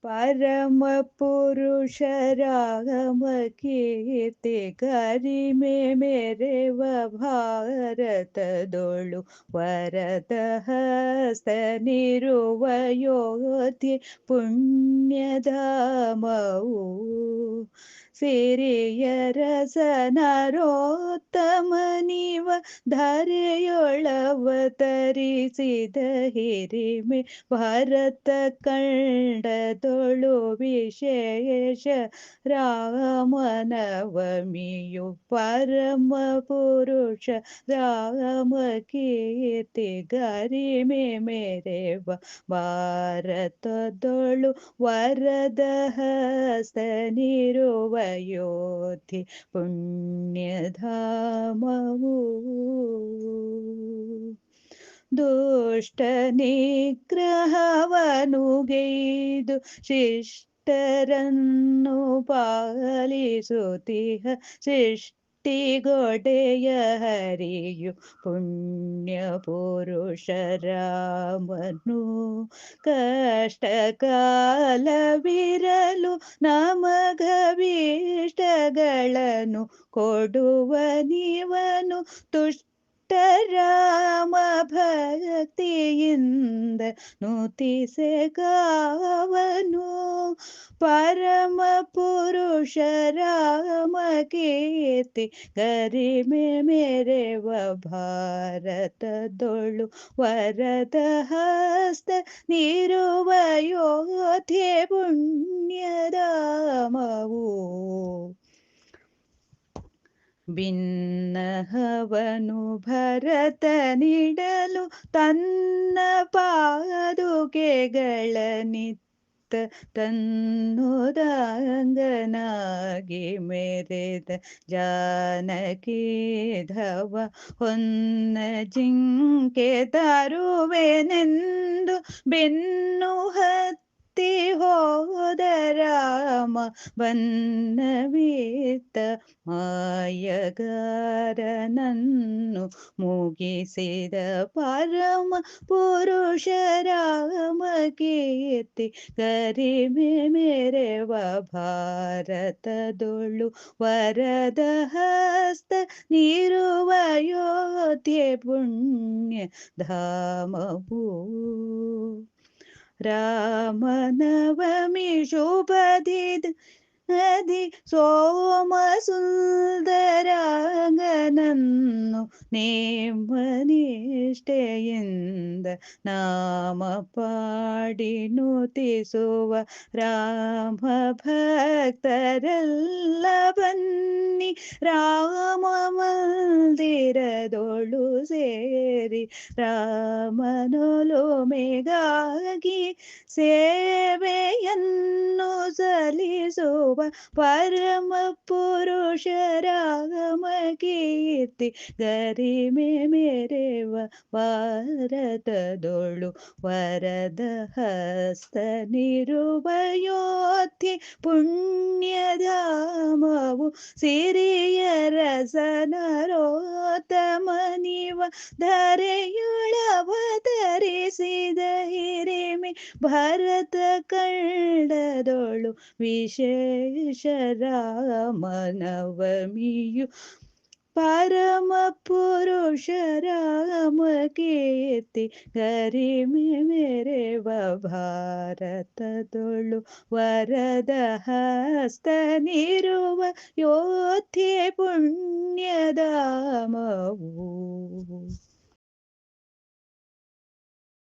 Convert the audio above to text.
ಪರಮ ಪುರುಷರಾಮ ಕೀರ್ತಿ ಕರಿಮೆ ಮೆರೆವ ಭಾರತದೊಳು ವರದ ಹಸ್ತನಿರುವ ಯೋಧಿ ಪುಣ್ಯಧಾಮವು ಸಿರಿಯರಸನರೋತ್ತಮನಿವ ಧರೆಯೊಳವತರಿಸಿದ ಹಿರಿಮೆ ಭರತ ಕಂಡದೊಳು ವಿಶೇಷ ರಾಮನವಮಿಯು ಪರಮ ಪುರುಷ ರಾಮ ಕೀರ್ತಿ ಗರಿಮೆ ಮೆರೆವ ಭಾರತದೊಳು ವರದ ಹಸ್ತನಿರುವ ಯೋಧಿ ಪುಣ್ಯಧಾಮವು ದುಷ್ಟ ನಿಗ್ರಹವನುಗೈದು ಶಿಷ್ಟರನ್ನು ಪಾಲಿಸುತ್ತಿಹ ಸೃಷ್ಟಿಗೊಡೆಯ ಹರಿಯು ಪುಣ್ಯ ಪುರುಷರಾಮನು ಕಷ್ಟ ಕಾಲವಿರಲು ನಮಗಭೀಷ್ಟಗಳನ್ನು ಕೊಡುವ ನೀವನು ತುಷ್ಟ ರಾಮ ಭಕ್ತಿಯಿಂದ ನುತಿಸೆ ಕಾವನು ಪರಮ ಪುರುಷ ರಾಮ ಕೀರ್ತಿ ಗರಿಮೆ ಮೆರೆವ ಭಾರತದೊಳು ವರದ ಹಸ್ತ ನಿರುವ ಯೋಧೆ ಪುಣ್ಯಧಾಮವು ಭಿನ್ನಹವನು ಭರತ ನೀಡಲು ತನ್ನ ಪಾದುಕೆಗಳ ನಿತ್ತ ತನ್ನುದಾಂಗನಾಗಿ ಮೆರೆದ ಜಾನಕಿ ಧವ ಹೊನ್ನ ಜಿಂಕೆ ತರುವೆನೆಂದು ಬೆನ್ನು ಹತ್ತಿ ಹೋದ ರಾಮ ಬನ್ನವೀತ ಮಾಯಗಾರನನ್ನು ಮುಗಿಸಿದ ಪರಮ ಪುರುಷ ರಾಮ ಕೀರ್ತಿ ಗರಿಮೆ ಮೆರೆವ ಭಾರತದೊಳು ವರದ ಹಸ್ತ ನಿರುವ ಯೋಧ್ಯೆ ಪುಣ್ಯ ಧಾಮವು ರಾಮನವಮಿ ಶುಭದಿದ ಅದಿ ಸೋಮ ಸುಂದರಾಂಗನನ್ನು ನೇಮನಿಷ್ಠೆಯಿಂದ ನಾಮ ಪಾಡಿ ನುತಿಸುವ ರಾಮ ಭಕ್ತರೆಲ್ಲ ಬನ್ನಿ ರಾಮ ಮಂದಿರದೊಳು ಸೇರಿ ರಾಮನೊಲುಮೆಗಾಗಿ ಸೇವೆಯನ್ನು ಸಲ್ಲಿಸುವ ಪರಮ ಪುರುಷ ರಾಮ ಕೀರ್ತಿ ಗರಿಮೆ ಮೆರೆವ ಭಾರತದೊಳು ವರದ ಹಸ್ತ ನಿರುವ ಯೋಧಿ ಪುಣ್ಯಧಾಮವು ಸಿರಿಯರಸನರೋತ್ತಮನಿವ ಧರೆಯೊಳವತರಿಸಿದ ಹಿರಿಮೆ ಭರತ ಕಂಡದೊಳು ವಿಶೇಷ ರಾಮನವಮಿಯು ಪರಮ ಪುರುಷ ರಾಮ ಕೀರ್ತಿ ಗರಿಮೆ ಮೆರೆವ ಭಾರತದೊಳು ವರದ ಹಸ್ತ ನಿರುವ ಯೋಧ್ಯೆ ಪುಣ್ಯಧಾಮವು